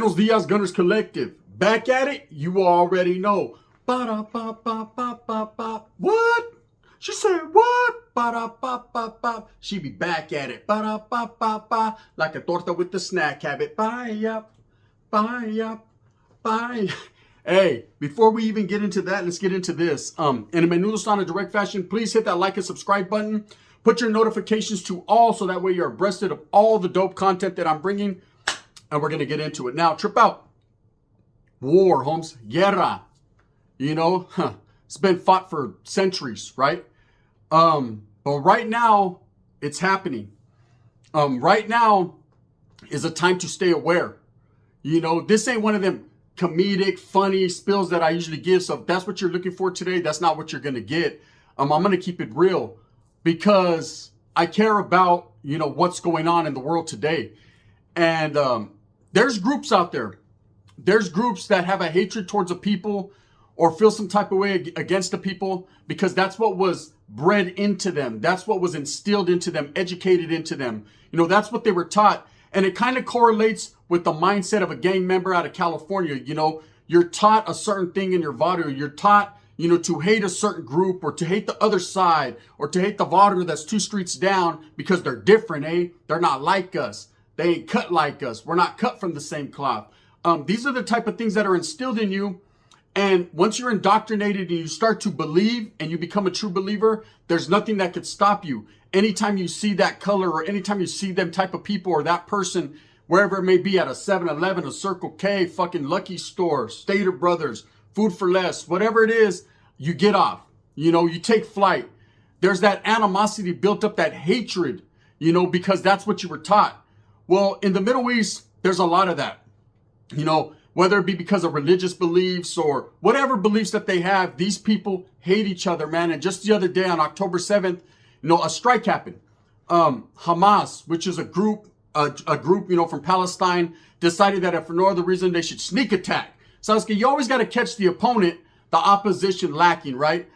Buenos dias, Gunners Collective. Back at it? You already know. Ba-da-ba-ba-ba-ba-ba. What? She said what? Ba-da-ba-ba-ba. She be back at it. Ba-da-ba-ba-ba. Like a torta with the snack habit. Bye-ya. Bye-ya. Bye. Hey, before we even get into that, let's get into this. In a menudo on a direct fashion, please hit that like and subscribe button. Put your notifications to all so that way you're abreast of all the dope content that I'm bringing. And we're going to get into it. Now, trip out. War, Holmes. Guerra. You know, it's been fought for centuries, right? But right now, it's happening. Right now is a time to stay aware. You know, this ain't one of them comedic, funny spills that I usually give. So if that's what you're looking for today, that's not what you're going to get. I'm going to keep it real because I care about, you know, what's going on in the world today. And there's groups out there. There's groups that have a hatred towards the people or feel some type of way against the people because that's what was bred into them. That's what was instilled into them, educated into them. You know, that's what they were taught. And it kind of correlates with the mindset of a gang member out of California. You know, you're taught a certain thing in your barrio. You're taught, you know, to hate a certain group or to hate the other side or to hate the barrio that's 2 streets down because they're different, eh? They're not like us. They ain't cut like us. We're not cut from the same cloth. These are the type of things that are instilled in you. And once you're indoctrinated and you start to believe and you become a true believer, there's nothing that could stop you. Anytime you see that color or anytime you see them type of people or that person, wherever it may be, at a 7-Eleven, a Circle K, fucking Lucky Store, Stater Brothers, Food for Less, whatever it is, you get off. You know, you take flight. There's that animosity built up, that hatred, you know, because that's what you were taught. Well, in the Middle East, there's a lot of that. You know, whether it be because of religious beliefs or whatever beliefs that they have, these people hate each other, man. And just the other day on October 7th, you know, a strike happened. Hamas, which is a group, you know, from Palestine, decided that if for no other reason, they should sneak attack. So you always got to catch the opponent, the opposition lacking, right?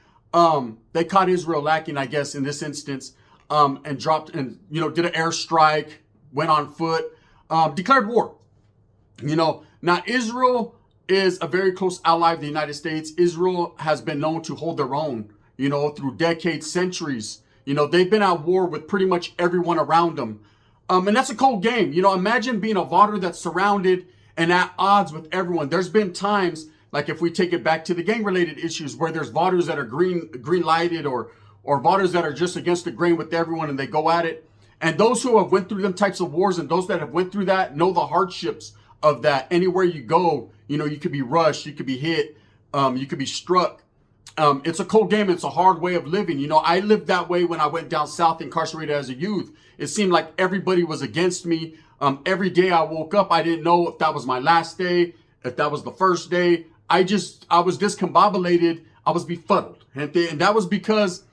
They caught Israel lacking, I guess, in this instance, and dropped and, you know, did an airstrike, went on foot, declared war. You know, now Israel is a very close ally of the United States. Israel has been known to hold their own, you know, through decades, centuries. You know, they've been at war with pretty much everyone around them. And that's a cold game. You know, imagine being a voter that's surrounded and at odds with everyone. There's been times, like if we take it back to the gang-related issues, where there's voters that are green lighted or voters that are just against the grain with everyone and they go at it. And those who have went through them types of wars and those that have went through that know the hardships of that. Anywhere you go, you know, you could be rushed, you could be hit, you could be struck. It's a cold game. It's a hard way of living. You know, I lived that way when I went down south incarcerated as a youth. It seemed like everybody was against me. Every day I woke up, I didn't know if that was my last day, if that was the first day. I was discombobulated. I was befuddled. And that was because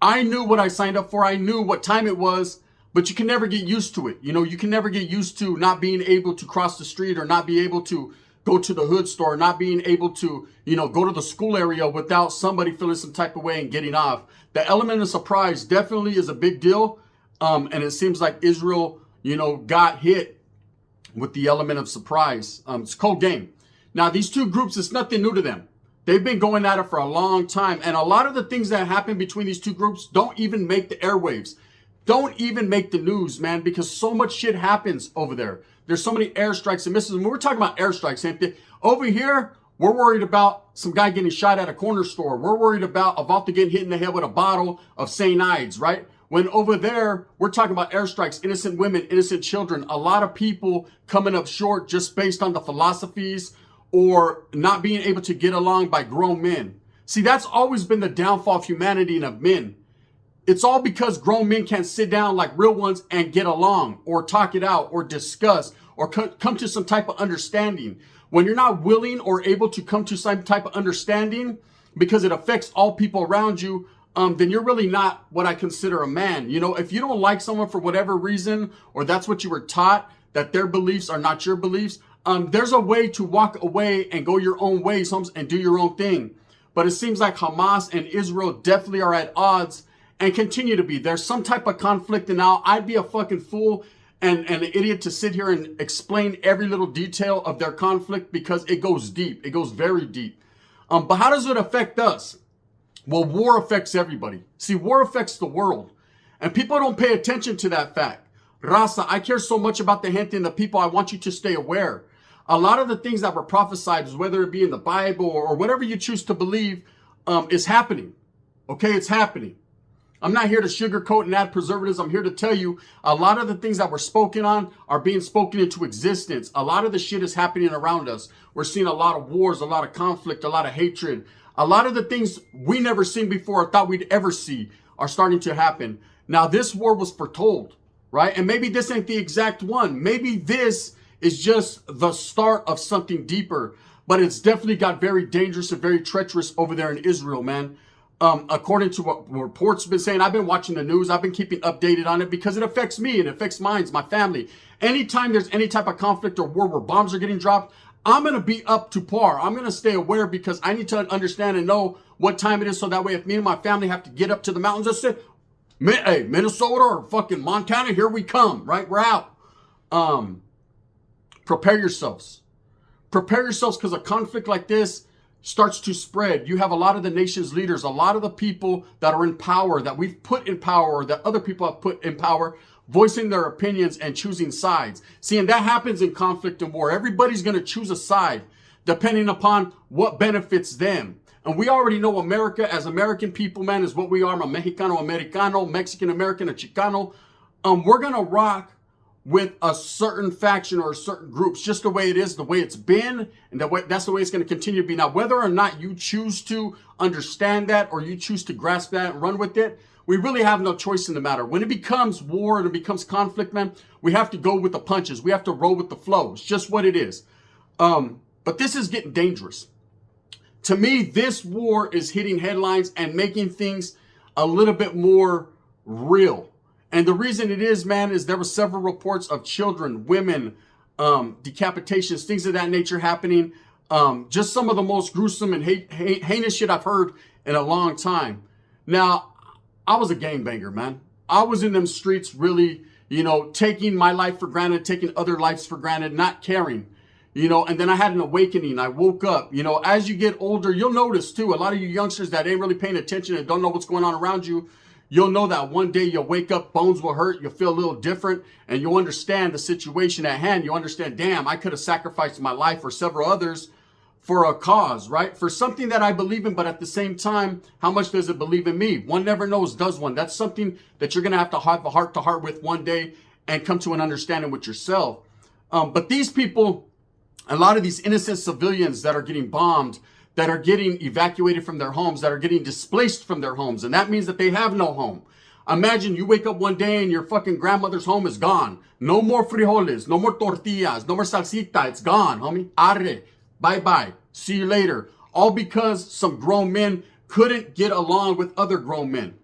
I knew what I signed up for. I knew what time it was. But you can never get used to it. You know, you can never get used to not being able to cross the street or not be able to go to the hood store, not being able to, you know, go to the school area without somebody feeling some type of way and getting off. The element of surprise definitely is a big deal. And it seems like Israel, you know, got hit with the element of surprise. It's a cold game. Now, these two groups, it's nothing new to them. They've been going at it for a long time. And a lot of the things that happen between these two groups don't even make the airwaves. Don't even make the news, man, because so much shit happens over there. There's so many airstrikes and misses. And we're talking about airstrikes. Over here, we're worried about some guy getting shot at a corner store. We're worried about Avalta getting hit in the head with a bottle of St. Ides, right? When over there, we're talking about airstrikes, innocent women, innocent children. A lot of people coming up short just based on the philosophies or not being able to get along by grown men. See, that's always been the downfall of humanity and of men. It's all because grown men can't sit down like real ones and get along or talk it out or discuss or come to some type of understanding. When you're not willing or able to come to some type of understanding because it affects all people around you, then you're really not what I consider a man. You know, if you don't like someone for whatever reason, or that's what you were taught, that their beliefs are not your beliefs, there's a way to walk away and go your own ways, Holmes, and do your own thing. But it seems like Hamas and Israel definitely are at odds and continue to be. There's some type of conflict, and now I'd be a fucking fool and an idiot to sit here and explain every little detail of their conflict because it goes deep. It goes very deep. But how does it affect us? Well, war affects everybody. See, war affects the world. And people don't pay attention to that fact. Raza, I care so much about the gente and the people. I want you to stay aware. A lot of the things that were prophesied, whether it be in the Bible or whatever you choose to believe, is happening. Okay, it's happening. I'm not here to sugarcoat and add preservatives. I'm here to tell you a lot of the things that were spoken on are being spoken into existence. A lot of the shit is happening around us. We're seeing a lot of wars, a lot of conflict, a lot of hatred. A lot of the things we never seen before or thought we'd ever see are starting to happen. Now, this war was foretold, right? And maybe this ain't the exact one. Maybe this is just the start of something deeper. But it's definitely got very dangerous and very treacherous over there in Israel, man. According to what reports have been saying, I've been watching the news. I've been keeping updated on it because it affects me and it affects mine, my family. Anytime there's any type of conflict or war where bombs are getting dropped, I'm going to be up to par. I'm going to stay aware because I need to understand and know what time it is. So that way, if me and my family have to get up to the mountains and say, hey, Minnesota or fucking Montana, here we come, right? We're out. Prepare yourselves. Prepare yourselves because a conflict like this starts to spread. You have a lot of the nation's leaders, a lot of the people that are in power, that we've put in power, or that other people have put in power, voicing their opinions and choosing sides. See, and that happens in conflict and war. Everybody's going to choose a side depending upon what benefits them. And we already know America, as American people, man, is what we are. I'm a Mexicano, Americano, Mexican American, a Chicano. We're going to rock with a certain faction or certain groups, just the way it is, the way it's been, and that's the way it's going to continue to be. Now, whether or not you choose to understand that or you choose to grasp that and run with it, we really have no choice in the matter. When it becomes war and it becomes conflict, man, we have to go with the punches. We have to roll with the flow. It's just what it is. But this is getting dangerous. To me, this war is hitting headlines and making things a little bit more real. And the reason it is, man, is there were several reports of children, women, decapitations, things of that nature happening. Just some of the most gruesome and heinous shit I've heard in a long time. Now, I was a gangbanger, man. I was in them streets really, taking my life for granted, taking other lives for granted, not caring, and then I had an awakening. I woke up, as you get older, you'll notice too, a lot of you youngsters that ain't really paying attention and don't know what's going on around you, you'll know that one day you'll wake up, bones will hurt, you'll feel a little different, and you'll understand the situation at hand. You understand, damn, I could have sacrificed my life or several others for a cause, right? For something that I believe in, but at the same time, how much does it believe in me? One never knows, does one? That's something that you're going to have a heart-to-heart with one day and come to an understanding with yourself. But these people, a lot of these innocent civilians that are getting bombed, that are getting evacuated from their homes, that are getting displaced from their homes. And that means that they have no home. Imagine you wake up one day and your fucking grandmother's home is gone. No more frijoles, no more tortillas, no more salsita. It's gone, homie. Arre. Bye-bye. See you later. All because some grown men couldn't get along with other grown men.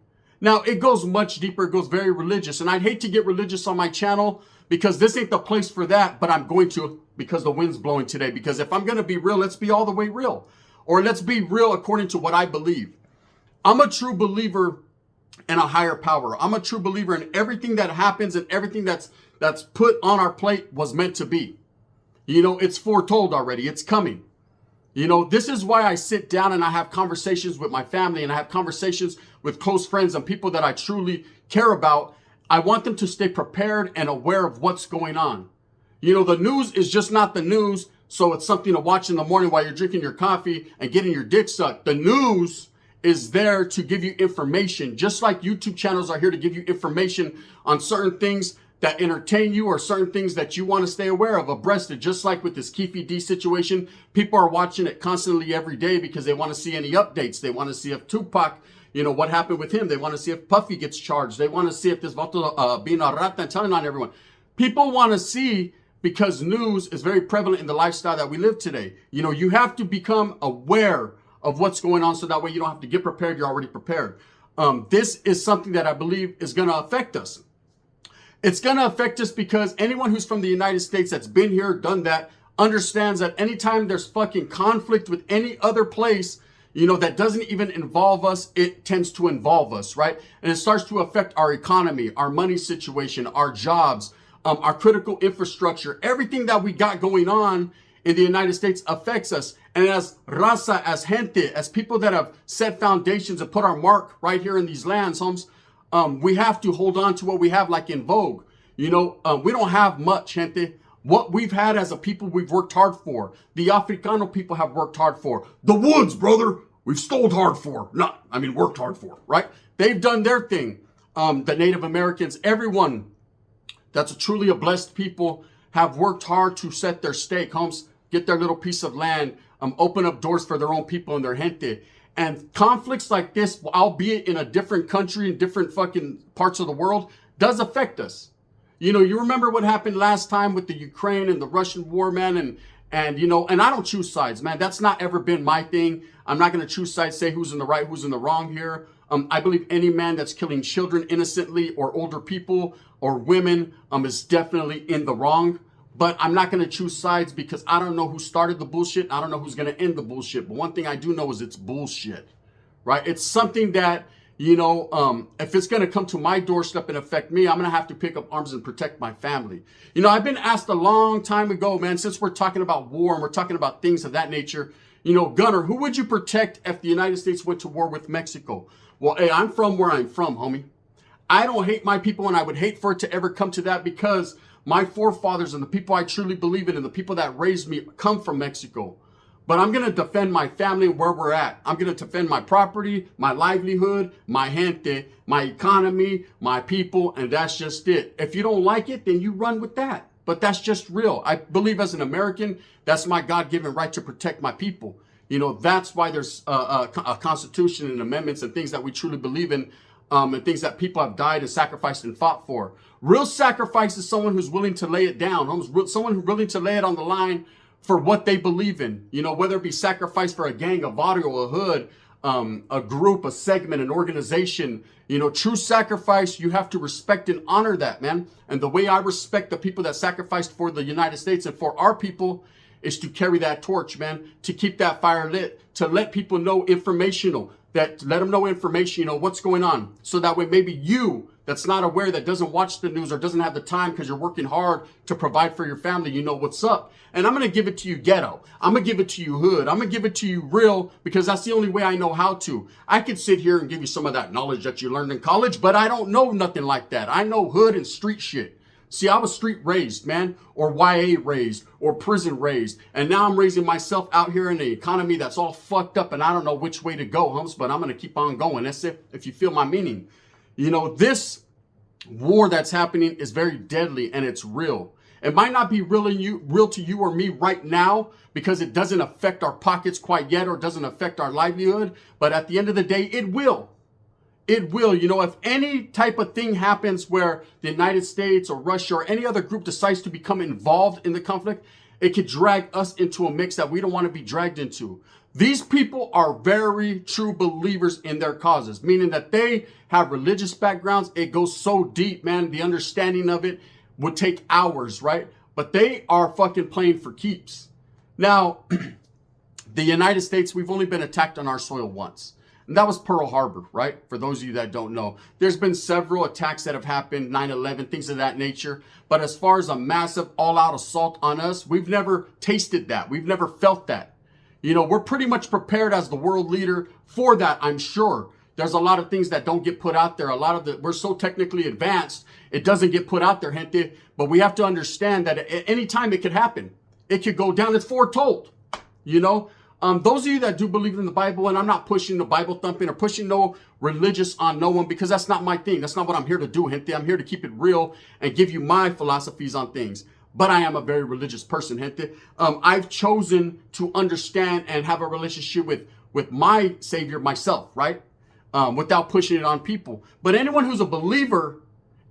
Now, it goes much deeper. It goes very religious. And I'd hate to get religious on my channel because this ain't the place for that. But I'm going to because the wind's blowing today. Because if I'm going to be real, let's be all the way real. Or let's be real according to what I believe. I'm a true believer in a higher power. I'm a true believer in everything that happens and everything that's put on our plate was meant to be. It's foretold already. It's coming. This is why I sit down and I have conversations with my family and I have conversations with close friends and people that I truly care about. I want them to stay prepared and aware of what's going on. The news is just not the news. So it's something to watch in the morning while you're drinking your coffee and getting your dick sucked. The news is there to give you information, just like YouTube channels are here to give you information on certain things that entertain you or certain things that you want to stay aware of, abreast of. Just like with this Keefe D situation, people are watching it constantly every day because they want to see any updates. They want to see if Tupac, what happened with him. They want to see if Puffy gets charged. They want to see if this Vato being a rata and telling on everyone. People want to see, because news is very prevalent in the lifestyle that we live today. You have to become aware of what's going on so that way you don't have to get prepared. You're already prepared. This is something that I believe is going to affect us. It's going to affect us because anyone who's from the United States that's been here, done that, understands that anytime there's fucking conflict with any other place, that doesn't even involve us, it tends to involve us, right? And it starts to affect our economy, our money situation, our jobs, our critical infrastructure, everything that we got going on in the United States affects us. And as raza, as gente, as people that have set foundations and put our mark right here in these lands, homes, we have to hold on to what we have, like in Vogue. You know, we don't have much, gente. What we've had as a people, we've worked hard for. The Africano people have worked hard for. The Woods, brother, we've stole hard for. Worked hard for, right? They've done their thing. The Native Americans, everyone that's truly a blessed people have worked hard to set their stake, homes, get their little piece of land, open up doors for their own people and their gente. And conflicts like this, albeit in a different country, in different fucking parts of the world, does affect us. You know, you remember what happened last time with the Ukraine and the Russian war, man, and you know, and I don't choose sides, man. That's not ever been my thing. I'm not going to choose sides, say who's in the right, who's in the wrong here. I believe any man that's killing children innocently or older people or women is definitely in the wrong. But I'm not going to choose sides because I don't know who started the bullshit. I don't know who's going to end the bullshit. But one thing I do know is it's bullshit, right? It's something that, you know, if it's going to come to my doorstep and affect me, I'm going to have to pick up arms and protect my family. You know, I've been asked a long time ago, man, since we're talking about war and we're talking about things of that nature, you know, Gunner, who would you protect if the United States went to war with Mexico? Well, hey, I'm from where I'm from, homie. I don't hate my people, and I would hate for it to ever come to that because my forefathers and the people I truly believe in and the people that raised me come from Mexico. But I'm going to defend my family and where we're at. I'm going to defend my property, my livelihood, my gente, my economy, my people, and that's just it. If you don't like it, then you run with that. But that's just real. I believe as an American, that's my God-given right to protect my people. You know, that's why there's a constitution and amendments and things that we truly believe in, and things that people have died and sacrificed and fought for. Real sacrifice is someone who's willing to lay it down. Someone who's willing to lay it on the line for what they believe in. You know, whether it be sacrifice for a gang, a barrio, a hood, a group, a segment, an organization. You know, true sacrifice, you have to respect and honor that, man. And the way I respect the people that sacrificed for the United States and for our people is to carry that torch, man, to keep that fire lit, to let people know informational, that let them know information, you know, what's going on. So that way maybe you that's not aware, that doesn't watch the news or doesn't have the time because you're working hard to provide for your family, you know what's up. And I'm going to give it to you ghetto. I'm going to give it to you hood. I'm going to give it to you real because that's the only way I know how to. I could sit here and give you some of that knowledge that you learned in college, but I don't know nothing like that. I know hood and street shit. See, I was street raised, man, or YA raised, or prison raised. And now I'm raising myself out here in the economy that's all fucked up and I don't know which way to go, humps, but I'm going to keep on going. That's it, if you feel my meaning. You know, this war that's happening is very deadly and it's real. It might not be real to you or me right now because it doesn't affect our pockets quite yet or doesn't affect our livelihood. But at the end of the day, it will. It will. You know, if any type of thing happens where the United States or Russia or any other group decides to become involved in the conflict, it could drag us into a mix that we don't want to be dragged into. These people are very true believers in their causes, meaning that they have religious backgrounds. It goes so deep, man. The understanding of it would take hours, right? But they are fucking playing for keeps. Now, the United States, we've only been attacked on our soil once. And that was Pearl Harbor, right? For those of you that don't know, there's been several attacks that have happened, 9/11, things of that nature. But as far as a massive all-out assault on us, we've never tasted that. We've never felt that. You know, we're pretty much prepared as the world leader for that, I'm sure. There's a lot of things that don't get put out there. We're so technically advanced, it doesn't get put out there, gente. But we have to understand that at any time it could happen. It could go down. It's foretold, you know. Those of you that do believe in the Bible, and I'm not pushing the Bible thumping or pushing no religious on no one because that's not my thing. That's not what I'm here to do, gente. I'm here to keep it real and give you my philosophies on things. But I am a very religious person, gente. I've chosen to understand and have a relationship with my Savior, myself, right? Without pushing it on people. But anyone who's a believer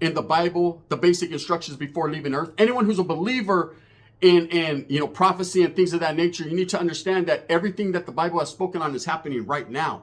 in the Bible, the basic instructions before leaving earth, anyone who's a believer in you know, prophecy and things of that nature, you need to understand that everything that the Bible has spoken on is happening right now.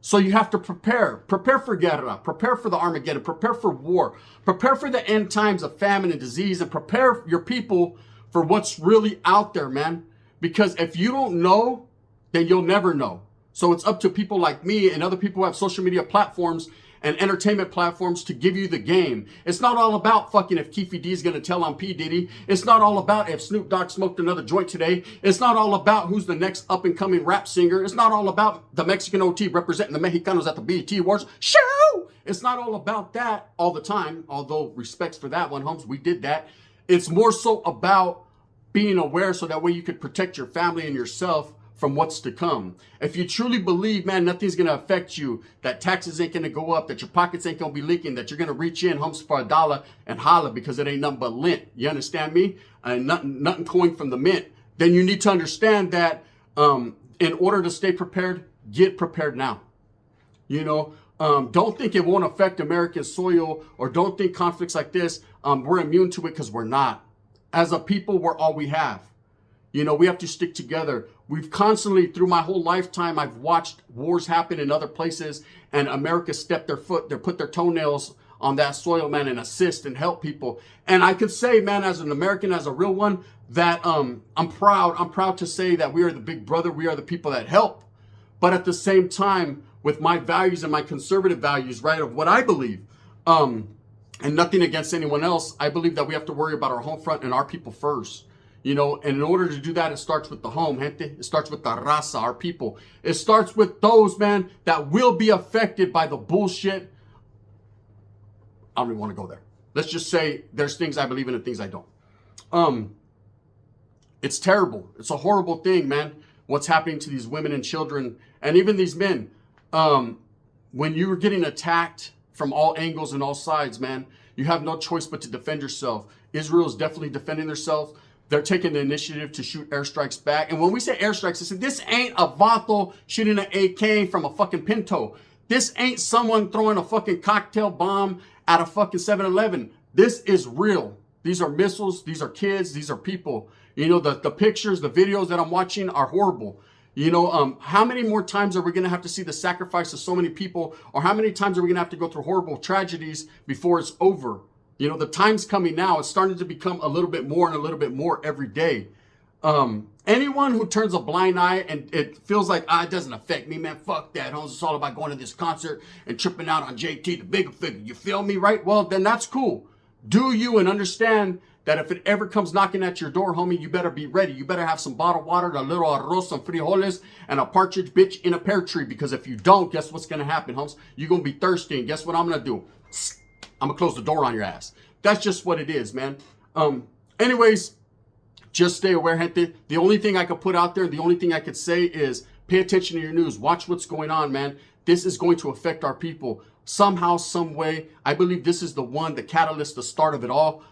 So you have to prepare for guerra, prepare for the Armageddon, prepare for war, prepare for the end times of famine and disease, and prepare your people for what's really out there, man. Because if you don't know, then you'll never know. So it's up to people like me and other people who have social media platforms and entertainment platforms to give you the game. It's not all about fucking if Keefe D is going to tell on P. Diddy. It's not all about if Snoop Dogg smoked another joint today. It's not all about who's the next up-and-coming rap singer. It's not all about the Mexican OT representing the Mexicanos at the BET Awards. Shoo! It's not all about that all the time, although respects for that one, Holmes. We did that. It's more so about being aware so that way you could protect your family and yourself from what's to come. If you truly believe, man, nothing's going to affect you, that taxes ain't going to go up, that your pockets ain't going to be leaking, that you're going to reach in, Humps, for $1 and holla because it ain't nothing but lint. You understand me? And nothing going from the mint. Then you need to understand that in order to stay prepared, get prepared now. You know, don't think it won't affect American soil, or don't think conflicts like this, we're immune to it, because we're not. As a people, we're all we have. You know, we have to stick together. We've constantly, through my whole lifetime, I've watched wars happen in other places, and America stepped their foot, they put their toenails on that soil, man, and assist and help people. And I could say, man, as an American, as a real one, that I'm proud to say that we are the big brother. We are the people that help. But at the same time, with my values and my conservative values, right, of what I believe, and nothing against anyone else, I believe that we have to worry about our home front and our people first. You know, and in order to do that, it starts with the home, gente. It starts with the raza, our people. It starts with those, man, that will be affected by the bullshit. I don't even want to go there. Let's just say there's things I believe in and things I don't. It's terrible. It's a horrible thing, man, what's happening to these women and children and even these men. When you're getting attacked from all angles and all sides, man, you have no choice but to defend yourself. Israel is definitely defending themselves. They're taking the initiative to shoot airstrikes back. And when we say airstrikes, listen, this ain't a vato shooting an AK from a fucking Pinto. This ain't someone throwing a fucking cocktail bomb at a fucking 7-Eleven. This is real. These are missiles. These are kids. These are people. You know, the pictures, the videos that I'm watching are horrible. You know, how many more times are we going to have to see the sacrifice of so many people? Or how many times are we going to have to go through horrible tragedies before it's over? You know, the time's coming now. It's starting to become a little bit more and a little bit more every day. Anyone who turns a blind eye and it feels like, it doesn't affect me, man, fuck that. It's all about going to this concert and tripping out on JT, the bigger figure. You feel me, right? Well, then that's cool. Do you, and understand that if it ever comes knocking at your door, homie, you better be ready. You better have some bottled water, a little arroz, some frijoles, and a partridge bitch in a pear tree. Because if you don't, guess what's going to happen, homes? You're going to be thirsty. And guess what I'm going to do? I'm going to close the door on your ass. That's just what it is, man. Anyways, just stay aware, gente. The only thing I could put out there, the only thing I could say is pay attention to your news. Watch what's going on, man. This is going to affect our people somehow, some way. I believe this is the catalyst, the start of it all.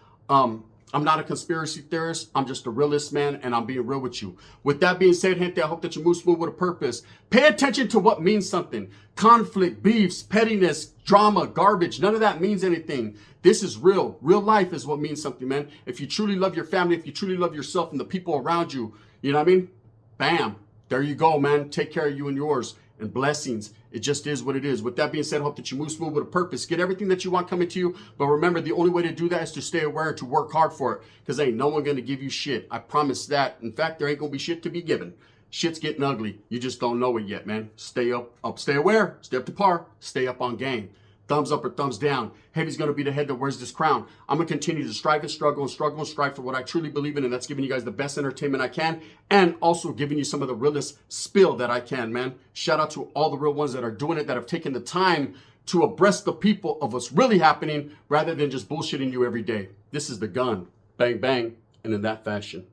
I'm not a conspiracy theorist. I'm just a realist, man, and I'm being real with you. With that being said, gente, I hope that you move smooth with a purpose. Pay attention to what means something. Conflict, beefs, pettiness, drama, garbage. None of that means anything. This is real. Real life is what means something, man. If you truly love your family, if you truly love yourself and the people around you, you know what I mean? Bam. There you go, man. Take care of you and yours. And blessings. It just is what it is. With that being said, I hope that you move smooth with a purpose. Get everything that you want coming to you. But remember, the only way to do that is to stay aware and to work hard for it. Because ain't no one going to give you shit. I promise that. In fact, there ain't going to be shit to be given. Shit's getting ugly. You just don't know it yet, man. Stay up, stay aware, stay up to par, stay up on game. Thumbs up or thumbs down. Heavy's going to be the head that wears this crown. I'm going to continue to strive and struggle and struggle and strive for what I truly believe in, and that's giving you guys the best entertainment I can, and also giving you some of the realest spill that I can, man. Shout out to all the real ones that are doing it, that have taken the time to abreast the people of what's really happening rather than just bullshitting you every day. This is the gun. Bang, bang, and in that fashion.